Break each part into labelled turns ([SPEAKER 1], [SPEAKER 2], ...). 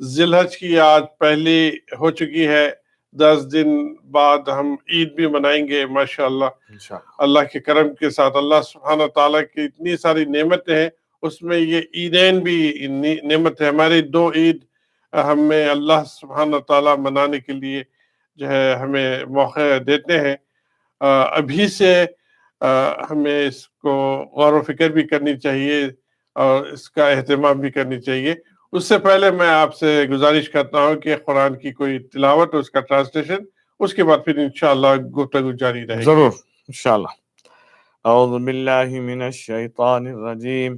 [SPEAKER 1] ذی الحج کی آج پہلی ہو چکی ہے، 10 دن بعد ہم عید بھی منائیں گے ماشاءاللہ،
[SPEAKER 2] انشاءاللہ۔
[SPEAKER 1] اللہ کے کرم کے ساتھ۔ اللہ سبحانہ تعالیٰ کی اتنی ساری نعمتیں ہیں، اس میں یہ عیدین بھی نعمت ہے۔ ہماری 2 عید ہمیں اللہ سبحانہ تعالیٰ منانے کے لیے جو ہے ہمیں موقع دیتے ہیں۔ ابھی سے ہمیں اس کو غور و فکر بھی کرنی چاہیے اور اس کا اہتمام بھی کرنی چاہیے۔ اس سے پہلے میں آپ سے گزارش کرتا ہوں کہ قرآن کی کوئی تلاوت، اس کا ٹرانسلیشن، اس کے بعد پھر انشاءاللہ گفتگو جاری رہے گی۔
[SPEAKER 2] ضرور انشاءاللہ۔ اعوذ باللہ من الشیطان الرجیم،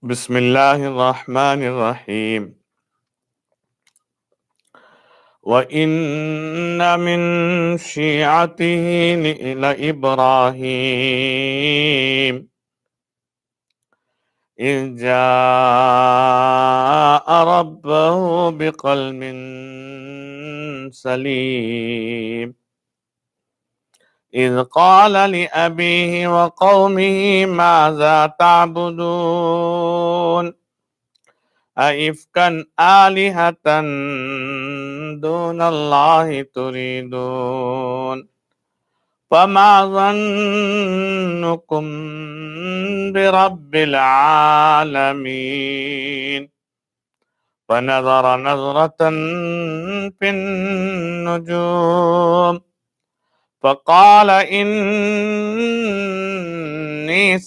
[SPEAKER 2] بسم اللہ الرحمن الرحیم۔ وَإِنَّ مِن شِيعَتِهِ لَإِبْرَاهِيمَ إِذْ جَاءَ رَبَّهُ بِقَلْبٍ سَلِيمٍ إِذْ قَالَ لِأَبِيهِ وَقَوْمِهِ مَاذَا تَعْبُدُونَ أَئِفْكًا آلِهَةً دُونَ اللَّهِ تُرِيدُونَ فَمَا ظَنُّكُمْ بِرَبِّ الْعَالَمِينَ فَنَظَرَ نَظْرَةً فِي النُّجُومِ فَقَالَ إِنِّي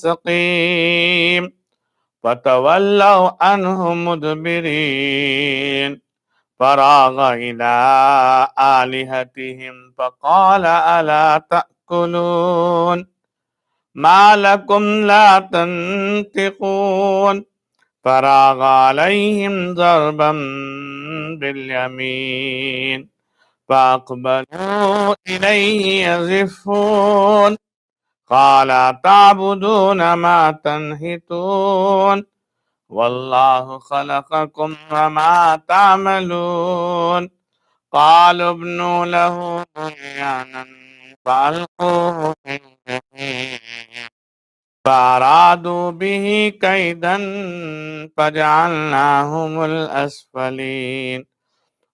[SPEAKER 2] سَقِيمٌ فَتَوَلَّوْا عَنْهُ مُدْبِرِينَ فَرَاغَ إِلَىٰ آلِهَتِهِمْ فَقَالَ أَلَا تَأْكُلُونَ مَا لَكُمْ لَا تَنطِقُونَ فَرَاغَ عَلَيْهِمْ ضَرْبًا بِالْيَمِينِ فَأَقْبَلُوا إِلَيْهِ يَزِفُّونَ قَالَ تَعْبُدُونَ مَا تَنْحِتُونَ وَاللَّهُ خَلَقَكُمْ وَمَا تَعْمَلُونَ قَالُوا ابْنُوا لَهُ بُنْيَانًا فَأَلْقُوهُ فِي الْجَحِيمِ فَأَرَادُوا بِهِ كَيْدًا فَجَعَلْنَاهُمُ الْأَسْفَلِينَ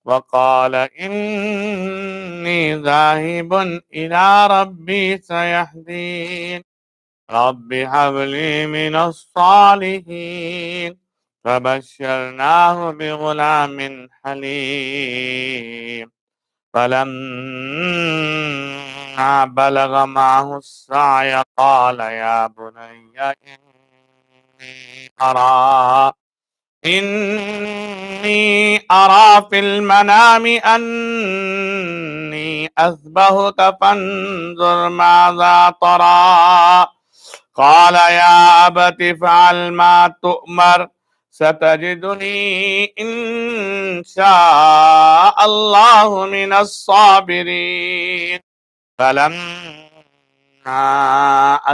[SPEAKER 2] وَقَالَ إِنِّي ذَاهِبٌ إِلَىٰ رَبِّي سَيَهْدِينِ رَبِّ هَبْ لِي مِنَ الصَّالِحِينَ فَبَشَّرْنَاهُ بِغُلَامٍ حَلِيمٍ فَلَمَّا بَلَغَ مَعَهُ السَّعْيَ قَالَ يَا بُنَيَّ إِنِّي أَرَىٰ فِي الْمَنَامِ أَنِّي أَذْبَحُكَ فَانظُرْ مَاذَا تَرَىٰ قَالَ يَا أَبَتِ افْعَلْ مَا تُؤْمَرُ سَتَجِدُنِي إِن شَاءَ اللَّهُ مِنَ الصَّابِرِينَ فَلَمَّا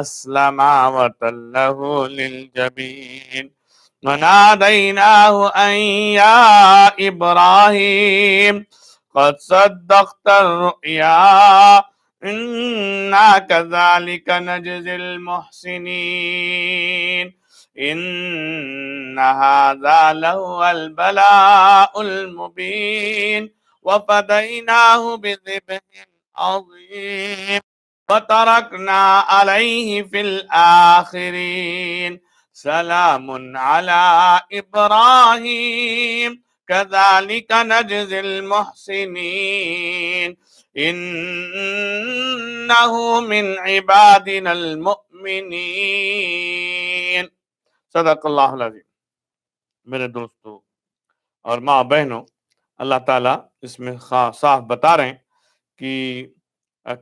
[SPEAKER 2] أَسْلَمَا وَتَلَّهُ لِلْجَبِينِ وَنَادَيْنَاهُ أَن يَا إِبْرَاهِيمُ قَدْ صَدَّقْتَ الرُّؤْيَا إِنَّا كَذَلِكَ نَجْزِي الْمُحْسِنِينَ إِنَّ هَذَا لَهُوَ الْبَلَاءُ الْمُبِينُ وَفَدَيْنَاهُ بِذِبْحٍ عَظِيمٍ وَتَرَكْنَا عَلَيْهِ فِي الْآخِرِينَ سَلَامٌ عَلَىٰ إِبْرَاهِيمَ كَذَلِكَ نَجْزِي الْمُحْسِنِينَ إِنَّهُ مِنْ عِبَادِنَا الْمُؤْمِنِينَ۔ صدق اللہ العظیم۔ میرے دوستو اور ماں بہنوں، اللہ تعالیٰ اس میں صاف بتا رہے ہیں کہ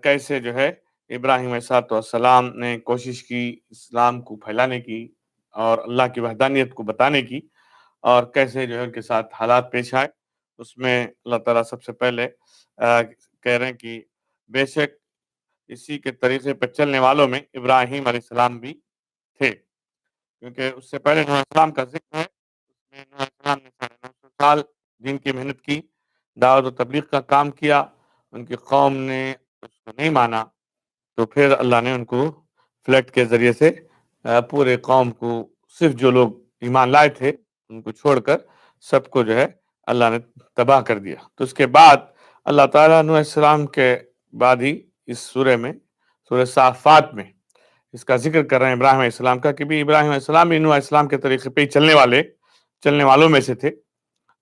[SPEAKER 2] کیسے جو ہے ابراہیم علیہ السلام نے کوشش کی اسلام کو پھیلانے کی اور اللہ کی وحدانیت کو بتانے کی، اور کیسے جو ہے ان کے ساتھ حالات پیش آئے۔ اس میں اللہ تعالیٰ سب سے پہلے کہہ رہے ہیں کہ بے شک اسی کے طریقے پر چلنے والوں میں ابراہیم علیہ السلام بھی تھے، کیونکہ اس سے پہلے نوح علیہ السلام کا ذکر ہے۔ اس میں نوح علیہ السلام نے 950 سال دین کی محنت کی، دعوت و تبلیغ کا کام کیا، ان کی قوم نے اس کو نہیں مانا، تو پھر اللہ نے ان کو فلڈ کے ذریعے سے پورے قوم کو، صرف جو لوگ ایمان لائے تھے ان کو چھوڑ کر سب کو جو ہے اللہ نے تباہ کر دیا. تو اس کے بعد اللہ تعالیٰ نوح علیہ السلام کے بعد ہی اس سورہ میں، سورہ صافات میں اس کا ذکر کر رہے ہیں ابراہیم علیہ السلام کا، کہ بھی ابراہیم علیہ السلام بھی نوح علیہ السلام کے طریقے پہ ہی چلنے والوں میں سے تھے.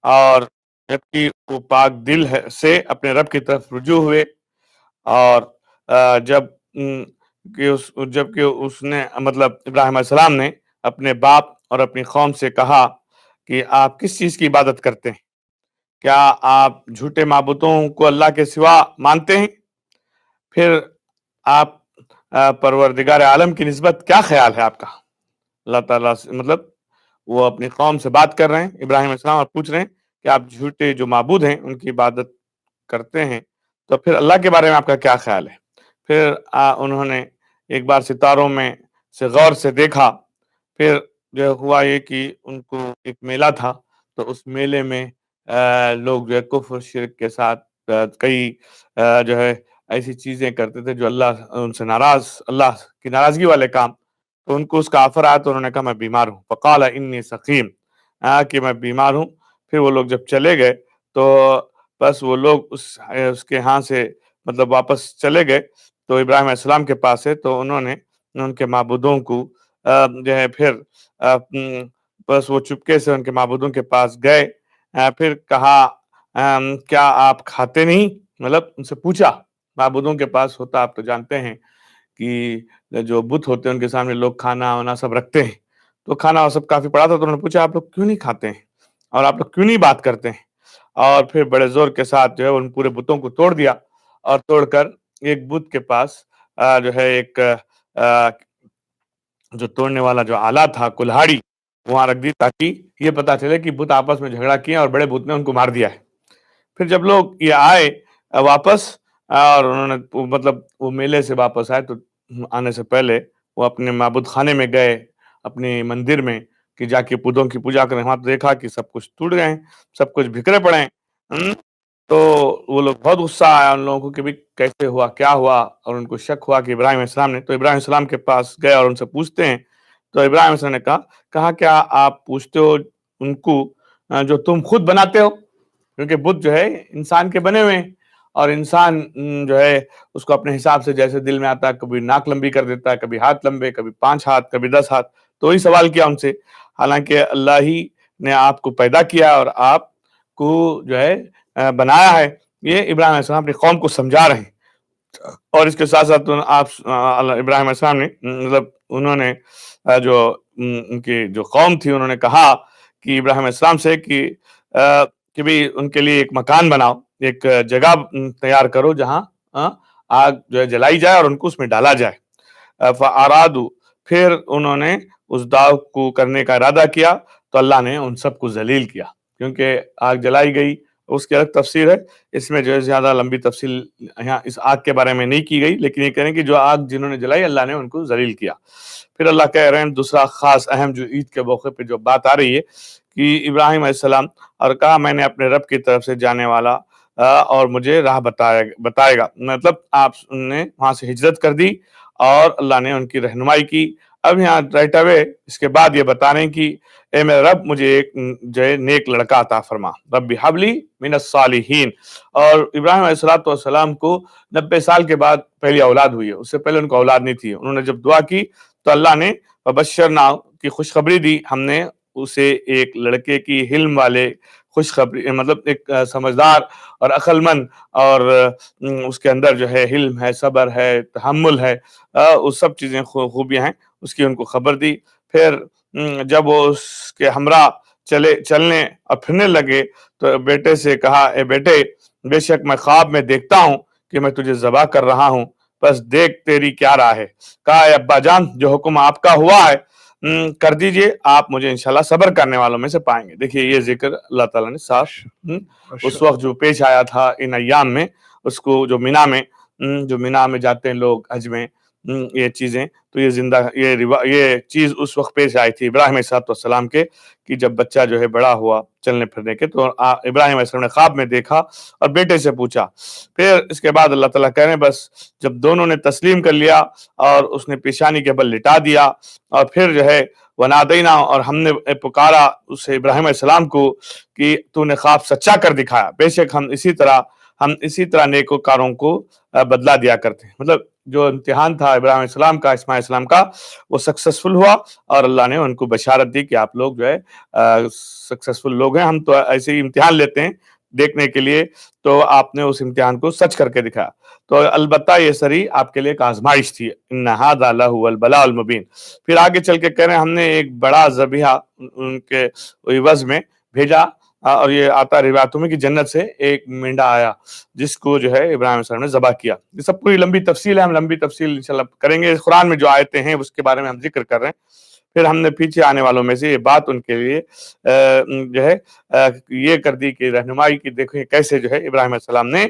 [SPEAKER 2] اور جبکہ وہ پاک دل سے اپنے رب کی طرف رجوع ہوئے، اور جبکہ اس نے مطلب ابراہیم علیہ السلام نے اپنے باپ اور اپنی قوم سے کہا کہ آپ کس چیز کی عبادت کرتے ہیں؟ کیا آپ جھوٹے معبودوں کو اللہ کے سوا مانتے ہیں؟ پھر آپ پروردگار عالم کی نسبت کیا خیال ہے آپ کا؟ اللہ تعالیٰ سے مطلب وہ اپنی قوم سے بات کر رہے ہیں ابراہیم علیہ السلام، اور پوچھ رہے ہیں کہ آپ جھوٹے جو معبود ہیں ان کی عبادت کرتے ہیں، تو پھر اللہ کے بارے میں آپ کا کیا خیال ہے؟ پھر انہوں نے ایک بار ستاروں میں سے غور سے دیکھا. پھر جو ہوا یہ کہ ان کو ایک میلہ تھا، تو اس میلے میں لوگ جو ہے کفر شرک کے ساتھ کئی جو ہے ایسی چیزیں کرتے تھے جو اللہ ان سے اللہ کی ناراضگی والے کام. تو ان کو اس کا آفر آیا تو انہوں نے کہا میں بیمار ہوں، فقال انی سقیم، کہ میں بیمار ہوں. پھر وہ لوگ جب چلے گئے تو بس وہ لوگ اس کے ہاں سے مطلب واپس چلے گئے تو ابراہیم علیہ السلام کے پاس ہے، تو انہوں نے ان کے معبودوں کو جو ہے پھر بس وہ چپکے سے ان کے معبودوں کے پاس گئے. پھر کہا کیا آپ کھاتے نہیں؟ مطلب ان سے پوچھا، معبودوں کے پاس ہوتا آپ تو جانتے ہیں کہ جو بت ہوتے ہیں ان کے سامنے لوگ کھانا وانا سب رکھتے ہیں، تو کھانا وہ سب کافی پڑا تھا. تو انہوں نے پوچھا آپ لوگ کیوں نہیں کھاتے ہیں اور آپ لوگ کیوں نہیں بات کرتے ہیں؟ اور پھر بڑے زور کے ساتھ جو ہے ان پورے بتوں کو توڑ دیا، اور توڑ کر ایک بت کے پاس جو ہے ایک جو توڑنے والا جو آلہ تھا کلہاڑی وہاں رکھ دی، تاکہ یہ پتا چلے کہ بت آپس میں جھگڑا کیے اور بڑے بت نے ان کو مار دیا ہے. پھر جب لوگ یہ آئے واپس اور انہوں نے مطلب وہ میلے سے واپس آئے، تو آنے سے پہلے وہ اپنے معبود خانے میں گئے، اپنے مندر میں، کہ جا کے بتوں کی پوجا کریں. وہاں دیکھا کہ سب کچھ ٹوٹ گئے ہیں، سب کچھ بکھرے پڑے ہیں. تو وہ لوگ بہت غصہ آیا ان لوگوں کو کہ بھی کیسے ہوا، کیا ہوا، اور ان کو شک ہوا کہ ابراہیم علیہ السلام نے. تو ابراہیم علیہ السلام کے پاس گئے اور ان سے پوچھتے ہیں. تو ابراہیم علیہ السلام نے کہا کیا آپ پوچھتے ہو ان کو جو تم خود بناتے ہو؟ کیونکہ بت جو ہے انسان کے بنے ہوئے ہیں، اور انسان جو ہے اس کو اپنے حساب سے جیسے دل میں آتا ہے، کبھی ناک لمبی کر دیتا ہے، کبھی ہاتھ لمبے، کبھی 5 ہاتھ، کبھی 10 ہاتھ. تو وہی سوال کیا ان سے، حالانکہ اللہ ہی نے آپ کو پیدا کیا اور آپ کو جو ہے بنایا ہے. یہ ابراہیم علیہ السلام اپنی قوم کو سمجھا رہے ہیں. اور اس کے ساتھ ساتھ آپ ابراہیم علیہ السلام نے مطلب انہوں نے جو ان کی جو قوم تھی انہوں نے کہا کہ ابراہیم علیہ السلام سے کہ بھی ان کے لیے ایک مکان بناؤ، ایک جگہ تیار کرو جہاں آگ جو ہے جلائی جائے اور ان کو اس میں ڈالا جائے. فارادو، پھر انہوں نے اس داغ کو کرنے کا ارادہ کیا تو اللہ نے ان سب کو ذلیل کیا، کیونکہ آگ جلائی گئی. اس کی الگ تفسیر ہے، اس میں جو ہے زیادہ لمبی تفصیل یہاں اس آگ کے بارے میں نہیں کی گئی، لیکن یہ کہہ رہے ہیں کہ جو آگ جنہوں نے جلائی اللہ نے ان کو ذلیل کیا. پھر اللہ کہہ رہے ہیں دوسرا خاص اہم جو عید کے موقع پہ جو بات آ رہی ہے کہ ابراہیم علیہ السلام اور کہا میں نے اپنے رب کی طرف سے جانے والا اور مجھے راہ بتائے گا. مطلب آپ نے وہاں سے ہجرت کر دی اور اللہ نے ان کی رہنمائی کی. اب یہاں رائٹ اوے اس کے بعد یہ بتا رہے ہیں کہ اے میرے رب مجھے ایک جو ہے نیک لڑکا عطا فرما، رب حبلی من الصالحین. اور ابراہیم علیہ السلام کو 90 سال کے بعد پہلی اولاد ہوئی ہے، اس سے پہلے ان کو اولاد نہیں تھی. انہوں نے جب دعا کی تو اللہ نے بشرنا کی خوشخبری دی، ہم نے اسے ایک لڑکے کی حلم والے خوشخبری، مطلب ایک سمجھدار اور عقل مند، اور اس کے اندر جو ہے حلم ہے، صبر ہے، تحمل ہے، وہ سب چیزیں خوبیاں ہیں، اس کی ان کو خبر دی. پھر جب وہ اس کے ہمراہ چلنے اور پھرنے لگے تو بیٹے سے کہا اے بیٹے بے شک میں خواب میں دیکھتا ہوں کہ میں تجھے ذبح کر رہا ہوں، بس دیکھ تیری کیا رائے ہے. کہا اے ابا جان جو حکم آپ کا ہوا ہے کر دیجئے، آپ مجھے انشاءاللہ صبر کرنے والوں میں سے پائیں گے. دیکھیے یہ ذکر اللہ تعالیٰ نے صاف اس وقت جو پیش آیا تھا ان ایام میں، اس کو جو مینا میں جاتے ہیں لوگ حج میں، یہ چیزیں، تو یہ زندہ یہ چیز اس وقت پیش آئی تھی ابراہیم علیہ السلام کے کہ جب بچہ جو ہے بڑا ہوا چلنے پھرنے کے، تو ابراہیم علیہ السلام نے خواب میں دیکھا اور بیٹے سے پوچھا. پھر اس کے بعد اللہ تعالیٰ کہہ رہے ہیں بس جب دونوں نے تسلیم کر لیا اور اس نے پیشانی کے بل لٹا دیا، اور پھر جو ہے ونادینا، اور ہم نے پکارا اس ابراہیم علیہ السلام کو کہ تو نے خواب سچا کر دکھایا، بے شک ہم اسی طرح نیکوکاروں کو بدلا دیا کرتے ہیں. مطلب جو امتحان تھا ابراہیم علیہ السلام کا، اسماعیل علیہ السلام کا، وہ سکسیسفل ہوا، اور اللہ نے ان کو بشارت دی کہ آپ لوگ جو ہے سکسیسفل لوگ ہیں. ہم تو ایسے ہی امتحان لیتے ہیں دیکھنے کے لیے، تو آپ نے اس امتحان کو سچ کر کے دکھایا. تو البتہ یہ سری آپ کے لیے ایک آزمائش تھی. ان ھذا لہو البلاء المبین. پھر آگے چل کے کہہ رہے ہیں ہم نے ایک بڑا ذبیحہ ان کے عوض میں بھیجا، اور یہ آتا روایتوں میں کہ جنت سے ایک مینڈا آیا جس کو جو ہے ابراہیم علیہ السلام نے ذبح کیا. یہ سب پوری لمبی تفصیل ہے، ہم لمبی تفصیل انشاءاللہ کریں گے. قرآن میں جو آیتیں ہیں اس کے بارے میں ہم ذکر کر رہے ہیں. پھر ہم نے پیچھے آنے والوں میں سے یہ بات ان کے لیے جو ہے یہ کر دی کہ رہنمائی کی، دیکھیں کیسے جو ہے ابراہیم علیہ السلام نے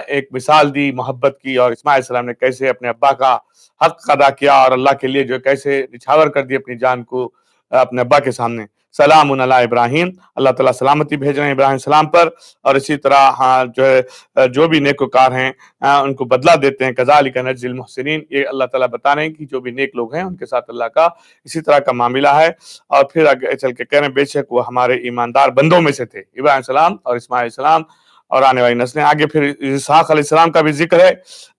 [SPEAKER 2] ایک مثال دی محبت کی، اور اسماعیل علیہ السلام نے کیسے اپنے ابا کا حق ادا کیا اور اللہ کے لیے جو کیسے نچھاور کر دی اپنی جان کو اپنے ابا کے سامنے. سلام علی ابراہیم، اللہ تعالیٰ سلامتی بھیج رہے ہیں ابراہیم السلام پر، اور اسی طرح جو ہے جو بھی نیکوکار ہیں ان کو بدلہ دیتے ہیں. کذالک نجزی المحسنین، یہ اللہ تعالیٰ بتا رہے ہیں کہ جو بھی نیک لوگ ہیں ان کے ساتھ اللہ کا اسی طرح کا معاملہ ہے. اور پھر آگے چل کے کہہ رہے ہیں بے شک وہ ہمارے ایماندار بندوں میں سے تھے، ابراہیم السلام اور اسماعیل السلام اور آنے والی نسلیں. آگے پھر اسحاق علیہ السلام کا بھی ذکر ہے،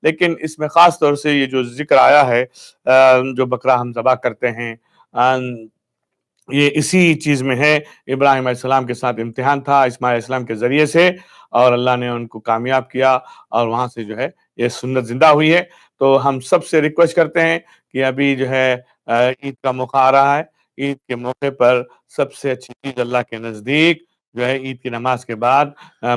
[SPEAKER 2] لیکن اس میں خاص طور سے یہ جو ذکر آیا ہے جو بکرا ہم ذبح کرتے ہیں، یہ اسی چیز میں ہے. ابراہیم علیہ السلام کے ساتھ امتحان تھا اسماعیل علیہ السلام کے ذریعے سے، اور اللہ نے ان کو کامیاب کیا، اور وہاں سے جو ہے یہ سنت زندہ ہوئی ہے. تو ہم سب سے ریکویسٹ کرتے ہیں کہ ابھی جو ہے عید کا موقع آ رہا ہے، عید کے موقع پر سب سے اچھی چیز اللہ کے نزدیک جو ہے عید کی نماز کے بعد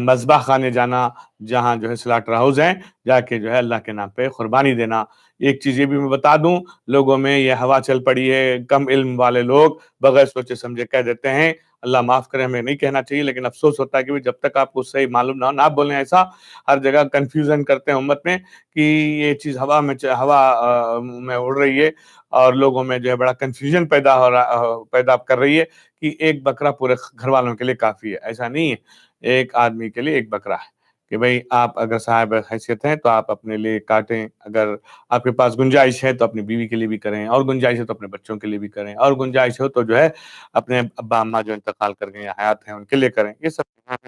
[SPEAKER 2] مذبح خانے جانا، جہاں جو ہے سلاٹر ہاؤس ہیں، جا کے جو ہے اللہ کے نام پہ قربانی دینا. ایک چیز یہ بھی میں بتا دوں، لوگوں میں یہ ہوا چل پڑی ہے، کم علم والے لوگ بغیر سوچے سمجھے کہہ دیتے ہیں. اللہ معاف کرے، ہمیں نہیں کہنا چاہیے، لیکن افسوس ہوتا ہے کہ جب تک آپ کو صحیح معلوم نہ ہو نہ بولیں. ایسا ہر جگہ کنفیوژن کرتے ہیں امت میں کہ یہ چیز ہوا میں اڑ رہی ہے، اور لوگوں میں جو ہے بڑا کنفیوژن پیدا کر رہی ہے کہ ایک بکرا پورے گھر والوں کے لیے کافی ہے. ایسا نہیں ہے، ایک آدمی کے لیے ایک بکرا ہے کہ بھئی آپ اگر صاحب حیثیت ہیں تو آپ اپنے لیے کاٹیں، اگر آپ کے پاس گنجائش ہے تو اپنی بیوی کے لیے بھی کریں، اور گنجائش ہے تو اپنے بچوں کے لیے بھی کریں، اور گنجائش ہو تو جو ہے اپنے ابا اماں جو انتقال کر گئے یا حیات ہیں ان کے لیے کریں. یہ سب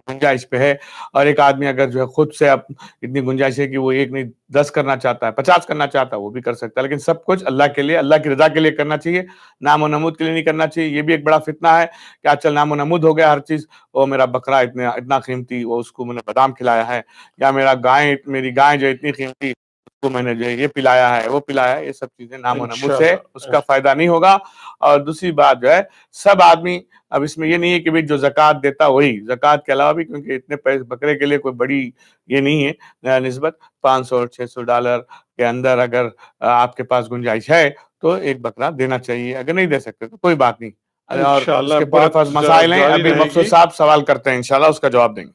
[SPEAKER 2] گنجائش پہ ہے. اور ایک آدمی اگر جو ہے خود سے اب اتنی گنجائش ہے کہ وہ 1 نہیں 10 کرنا چاہتا ہے، 50 کرنا چاہتا ہے، وہ بھی کر سکتا ہے، لیکن سب کچھ اللہ کے لیے، اللہ کی رضا کے لیے کرنا چاہیے، نام و نمود کے لیے نہیں کرنا چاہیے. یہ بھی ایک بڑا فتنہ ہے کہ آج کل نام و نمود ہو گیا ہر چیز. وہ میرا بکرا اتنا قیمتی، وہ اس کو میں نے بادام کھلایا ہے، یا میری گائے جو اتنی قیمتی اس کو میں نے جو ہے یہ پلایا ہے وہ پلایا ہے. یہ سب چیزیں نام و نمود سے اس کا فائدہ نہیں ہوگا. اور دوسری بات جو ہے سب آدمی، اب اس میں یہ نہیں ہے کہ جو زکوٰۃ دیتا وہی، زکوٰۃ کے علاوہ بھی، کیونکہ اتنے پیسے بکرے کے لیے کوئی بڑی یہ نہیں ہے نسبت، $500-600 کے اندر اگر آپ کے پاس گنجائش ہے تو ایک بکرا دینا چاہیے. اگر نہیں دے سکتے تو کوئی بات نہیں. اور اس
[SPEAKER 1] انشاءاللہ
[SPEAKER 2] کے پورے
[SPEAKER 1] بات
[SPEAKER 2] مسائل ہیں،
[SPEAKER 1] جاری
[SPEAKER 2] ابھی
[SPEAKER 1] رہے
[SPEAKER 2] مقصود
[SPEAKER 1] گی.
[SPEAKER 2] صاحب سوال کرتے ہیں، انشاءاللہ اس کا جواب دیں گے.